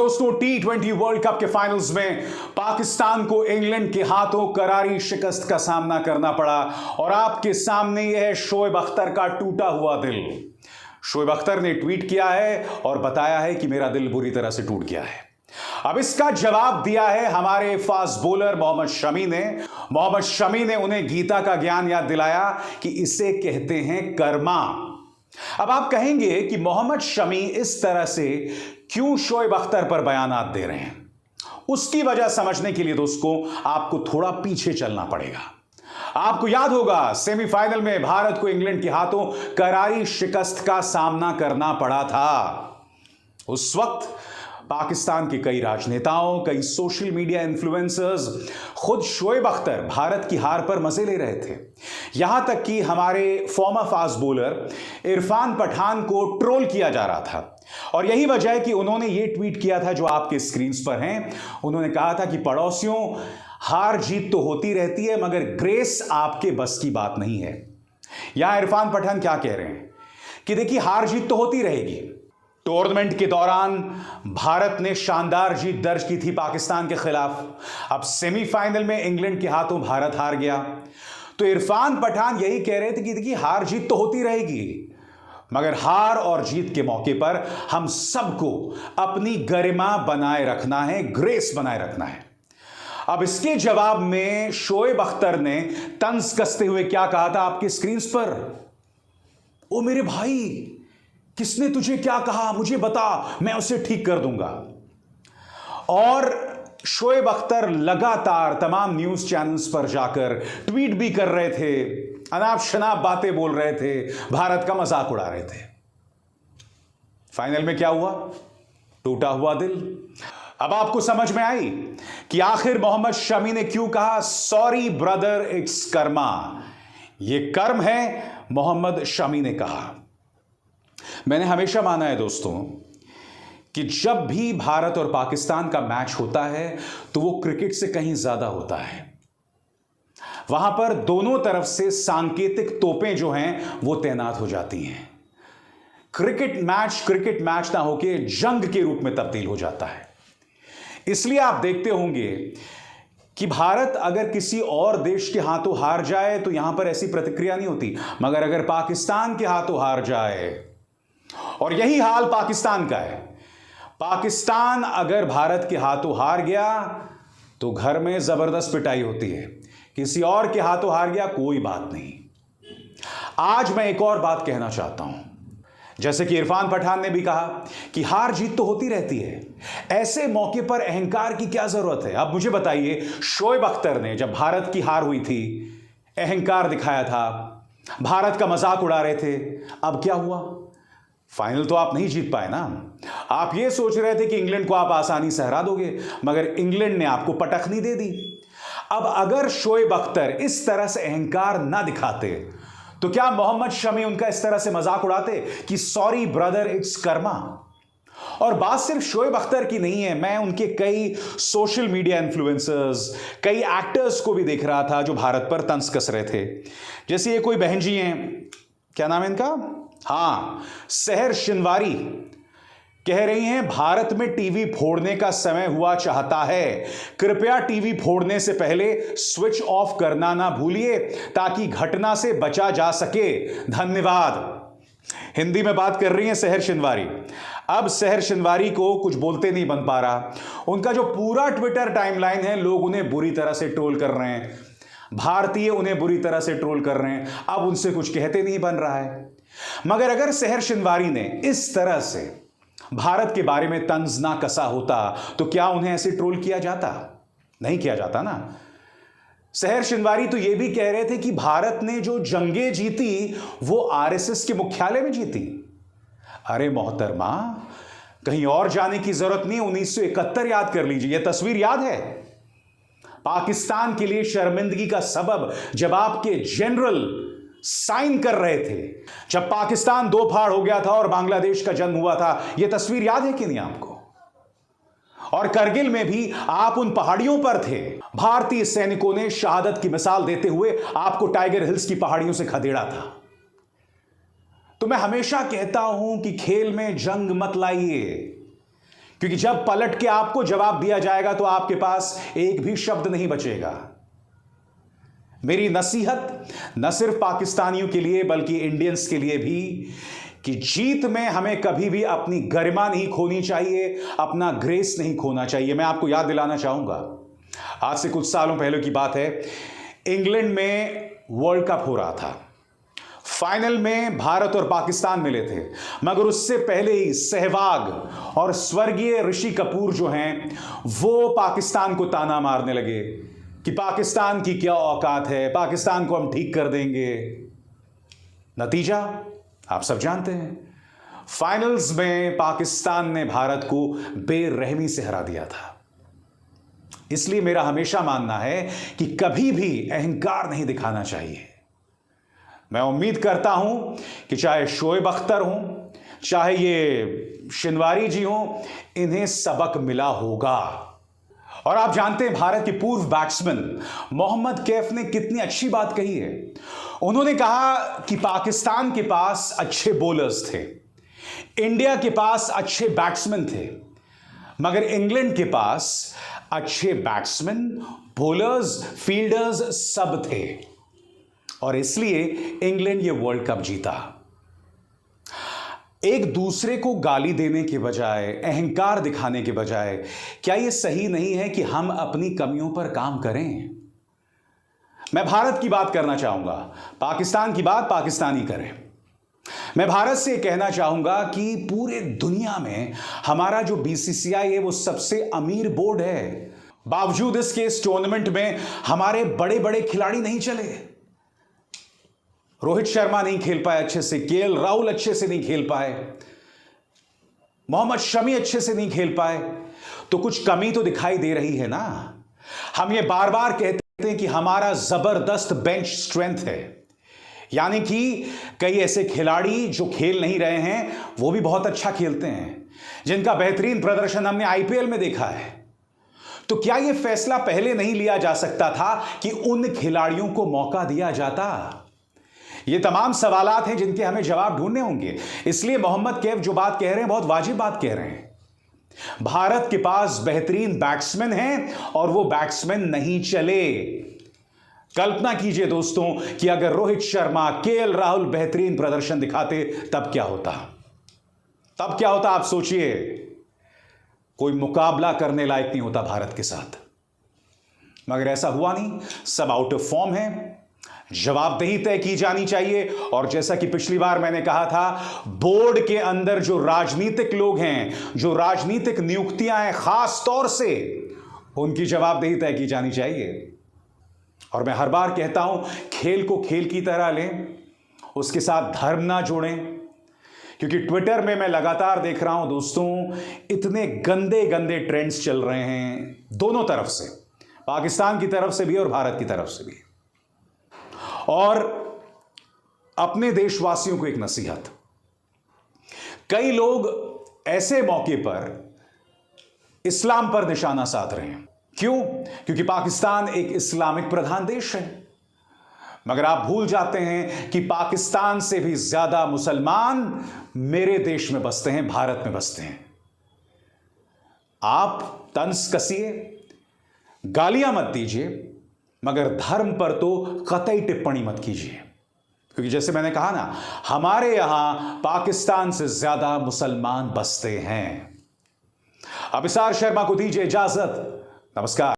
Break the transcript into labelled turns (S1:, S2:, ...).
S1: दोस्तों, T20 world cup के finals में पाकिस्तान को इंग्लैंड के हाथों करारी शिकस्त का सामना करना पड़ा और आपके सामने यह है शोएब अख्तर का टूटा हुआ दिल। शोएब अख्तर ने ट्वीट किया है और बताया है कि मेरा दिल बुरी तरह से टूट गया है। अब इसका जवाब दिया है हमारे फास्ट बॉलर मोहम्मद शमी ने। मोहम्मद शमी ने उन्हें गीता का ज्ञान याद दिलाया कि इसे कहते हैं कर्मा। अब आप कहेंगे कि मोहम्मद शमी इस तरह से क्यों शोएब अख्तर पर बयानात दे रहे हैं। उसकी वजह समझने के लिए दोस्तों आपको थोड़ा पीछे चलना पड़ेगा। आपको याद होगा सेमीफाइनल में भारत को इंग्लैंड के हाथों करारी शिकस्त का सामना करना पड़ा था। उस वक्त पाकिस्तान के कई राजनेताओं, कई सोशल मीडिया इन्फ्लुएंसर्स, खुद शोएब अख्तर भारत की हार पर मजे ले रहे थे। यहां तक कि हमारे former fast bowler Irfan Pathan को ट्रोल किया जा रहा था और यही वजह है कि उन्होंने ये ट्वीट किया था जो आपके स्क्रीन्स पर हैं। उन्होंने कहा था कि पड़ोसियों, हार जीत तो होती रहती है मगर ग्रेस आपके बस की बात नहीं है। यहां इरफान पठान क्या कह रहे हैं कि देखिए, हार जीत तो होती रहेगी। टूर्नामेंट के दौरान भारत ने शानदार जीत दर्ज की थी पाकिस्तान के खिलाफ। अब सेमीफाइनल में इंग्लैंड के हाथों भारत हार गया। तो इरफान पठान यही कह रहे थे कि देखिए, हार जीत तो होती रहेगी मगर हार और जीत के मौके पर हम सबको अपनी गरिमा बनाए रखना है, ग्रेस बनाए रखना है। अब इसके जवाब में शोएब अख्तर ने तंज कसते हुए क्या कहा था आपकी स्क्रीन पर। ओ मेरे भाई, किसने तुझे क्या कहा, मुझे बता, मैं उसे ठीक कर दूंगा। और शोएब अख्तर लगातार तमाम न्यूज चैनल्स पर जाकर ट्वीट भी कर रहे थे, अनाप शनाप बातें बोल रहे थे, भारत का मजाक उड़ा रहे थे। फाइनल में क्या हुआ? टूटा हुआ दिल। अब आपको समझ में आई कि आखिर मोहम्मद शमी ने क्यों कहा सॉरी ब्रदर इट्स कर्मा। यह कर्म है, मोहम्मद शमी ने कहा। मैंने हमेशा माना है दोस्तों कि जब भी भारत और पाकिस्तान का मैच होता है तो वो क्रिकेट से कहीं ज्यादा होता है। वहां पर दोनों तरफ से सांकेतिक तोपें जो हैं वो तैनात हो जाती हैं। क्रिकेट मैच ना होके जंग के रूप में तब्दील हो जाता है। इसलिए आप देखते होंगे कि भारत अगर किसी और देश के हाथों हार जाए तो यहां पर ऐसी प्रतिक्रिया नहीं होती, मगर अगर पाकिस्तान के हाथों हार जाए, और यही हाल पाकिस्तान का है, पाकिस्तान अगर भारत के हाथों हार गया तो घर में जबरदस्त पिटाई होती है। किसी और के हाथों हार गया कोई बात नहीं। आज मैं एक और बात कहना चाहता हूं, जैसे कि इरफान पठान ने भी कहा कि हार जीत तो होती रहती है, ऐसे मौके पर अहंकार की क्या जरूरत है। अब मुझे बताइए, शोएब अख्तर ने जब भारत की हार हुई थी अहंकार दिखाया था, भारत का मजाक उड़ा रहे थे। अब क्या हुआ? फाइनल तो आप नहीं जीत पाए ना। आप ये सोच रहे थे कि इंग्लैंड को आप आसानी से हरा दोगे, मगर इंग्लैंड ने आपको पटखनी दे दी। अब अगर शोएब अख्तर इस तरह से अहंकार ना दिखाते तो क्या मोहम्मद शमी उनका इस तरह से मजाक उड़ाते कि सॉरी ब्रदर इट्स कर्मा। और बात सिर्फ शोएब अख्तर की नहीं है, मैं उनके कई सोशल मीडिया इन्फ्लुएंसर्स, कई एक्टर्स को भी देख रहा था जो भारत पर तंज कस रहे थे। जैसे ये कोई बहन जी हैं, क्या नाम है इनका, हां, सहर शिनवारी, कह रही हैं भारत में टीवी फोड़ने का समय हुआ चाहता है, कृपया टीवी फोड़ने से पहले स्विच ऑफ करना ना भूलिए ताकि घटना से बचा जा सके, धन्यवाद। हिंदी में बात कर रही हैं सहर शिनवारी। अब सहर शिनवारी को कुछ बोलते नहीं बन पा रहा। उनका जो पूरा ट्विटर टाइमलाइन है, लोग उन्हें बुरी तरह से ट्रोल कर रहे हैं, भारतीय उन्हें बुरी तरह से ट्रोल कर रहे हैं। अब उनसे कुछ कहते नहीं बन रहा है। मगर अगर सहर शिनवारी ने इस तरह से भारत के बारे में तंज ना कसा होता तो क्या उन्हें ऐसे ट्रोल किया जाता? नहीं किया जाता ना। सहर शिनवारी तो यह भी कह रहे थे कि भारत ने जो जंगें जीती वो आरएसएस के मुख्यालय में जीती। अरे मोहतरमा, कहीं और जाने की जरूरत नहीं, 1971 याद कर लीजिए। यह तस्वीर याद है? पाकिस्तान के लिए शर्मिंदगी का सबब जब आपके जनरल साइन कर रहे थे, जब पाकिस्तान दो फाड़ हो गया था और बांग्लादेश का जन्म हुआ था। यह तस्वीर याद है कि नहीं आपको? और करगिल में भी आप उन पहाड़ियों पर थे। भारतीय सैनिकों ने शहादत की मिसाल देते हुए आपको टाइगर हिल्स की पहाड़ियों से खदेड़ा था। तो मैं हमेशा कहता हूं कि खेल में जंग मत लाइए, क्योंकि जब पलट के आपको जवाब दिया जाएगा तो आपके पास एक भी शब्द नहीं बचेगा। मेरी नसीहत न सिर्फ पाकिस्तानियों के लिए बल्कि इंडियंस के लिए भी कि जीत में हमें कभी भी अपनी गरिमा नहीं खोनी चाहिए, अपना ग्रेस नहीं खोना चाहिए। मैं आपको याद दिलाना चाहूंगा, आज से कुछ सालों पहले की बात है, इंग्लैंड में वर्ल्ड कप हो रहा था। फाइनल में भारत और पाकिस्तान मिले थे, मगर उससे पहले ही सहवाग और स्वर्गीय ऋषि कपूर जो हैं वो पाकिस्तान को ताना मारने लगे कि पाकिस्तान की क्या औकात है, पाकिस्तान को हम ठीक कर देंगे। नतीजा आप सब जानते हैं, फाइनल्स में पाकिस्तान ने भारत को बेरहमी से हरा दिया था। इसलिए मेरा हमेशा मानना है कि कभी भी अहंकार नहीं दिखाना चाहिए। मैं उम्मीद करता हूं कि चाहे शोएब अख्तर हों, चाहे ये शिनवारी जी हों, इन्हें सबक मिला होगा। और आप जानते हैं भारत के पूर्व बैट्समैन मोहम्मद कैफ ने कितनी अच्छी बात कही है। उन्होंने कहा कि पाकिस्तान के पास अच्छे बॉलर्स थे, इंडिया के पास अच्छे बैट्समैन थे, मगर इंग्लैंड के पास अच्छे बैट्समैन, बॉलर्स, फील्डर्स सब थे और इसलिए इंग्लैंड ये वर्ल्ड कप जीता। एक दूसरे को गाली देने के बजाय, अहंकार दिखाने के बजाय, क्या यह सही नहीं है कि हम अपनी कमियों पर काम करें? मैं भारत की बात करना चाहूंगा, पाकिस्तान की बात पाकिस्तानी करें। मैं भारत से कहना चाहूंगा कि पूरे दुनिया में हमारा जो बीसीसीआई है वो सबसे अमीर बोर्ड है। बावजूद इसके इस टूर्नामेंट में हमारे बड़े बड़े खिलाड़ी नहीं चले। रोहित शर्मा नहीं खेल पाए अच्छे से, केएल राहुल अच्छे से नहीं खेल पाए, मोहम्मद शमी अच्छे से नहीं खेल पाए, तो कुछ कमी तो दिखाई दे रही है ना। हम ये बार बार कहते हैं कि हमारा जबरदस्त बेंच स्ट्रेंथ है, यानी कि कई ऐसे खिलाड़ी जो खेल नहीं रहे हैं वो भी बहुत अच्छा खेलते हैं, जिनका बेहतरीन प्रदर्शन हमने आईपीएल में देखा है। तो क्या यह फैसला पहले नहीं लिया जा सकता था कि उन खिलाड़ियों को मौका दिया जाता? ये तमाम सवालात हैं जिनके हमें जवाब ढूंढने होंगे। इसलिए मोहम्मद कैफ जो बात कह रहे हैं बहुत वाजिब बात कह रहे हैं। भारत के पास बेहतरीन बैट्समैन हैं और वो बैट्समैन नहीं चले। कल्पना कीजिए दोस्तों कि अगर रोहित शर्मा, केएल राहुल बेहतरीन प्रदर्शन दिखाते तब क्या होता? तब क्या होता आप सोचिए। कोई मुकाबला करने लायक नहीं होता भारत के साथ, मगर ऐसा हुआ नहीं। सब आउट ऑफ फॉर्म है, जवाबदेही तय की जानी चाहिए। और जैसा कि पिछली बार मैंने कहा था, बोर्ड के अंदर जो राजनीतिक लोग हैं, जो राजनीतिक नियुक्तियां हैं, खास तौर से उनकी जवाबदेही तय की जानी चाहिए। और मैं हर बार कहता हूं, खेल को खेल की तरह लें, उसके साथ धर्म ना जोड़ें। क्योंकि ट्विटर में मैं लगातार देख रहा हूं दोस्तों, इतने गंदे गंदे ट्रेंड्स चल रहे हैं दोनों तरफ से, पाकिस्तान की तरफ से भी और भारत की तरफ से भी। और अपने देशवासियों को एक नसीहत, कई लोग ऐसे मौके पर इस्लाम पर निशाना साध रहे हैं। क्यों? क्योंकि पाकिस्तान एक इस्लामिक प्रधान देश है, मगर आप भूल जाते हैं कि पाकिस्तान से भी ज्यादा मुसलमान मेरे देश में बसते हैं, भारत में बसते हैं। आप तंज कसिए, गालियां मत दीजिए, मगर धर्म पर तो कतई टिप्पणी मत कीजिए। क्योंकि जैसे मैंने कहा ना, हमारे यहां पाकिस्तान से ज्यादा मुसलमान बसते हैं। अभिसार शर्मा को दीजिए इजाजत। नमस्कार।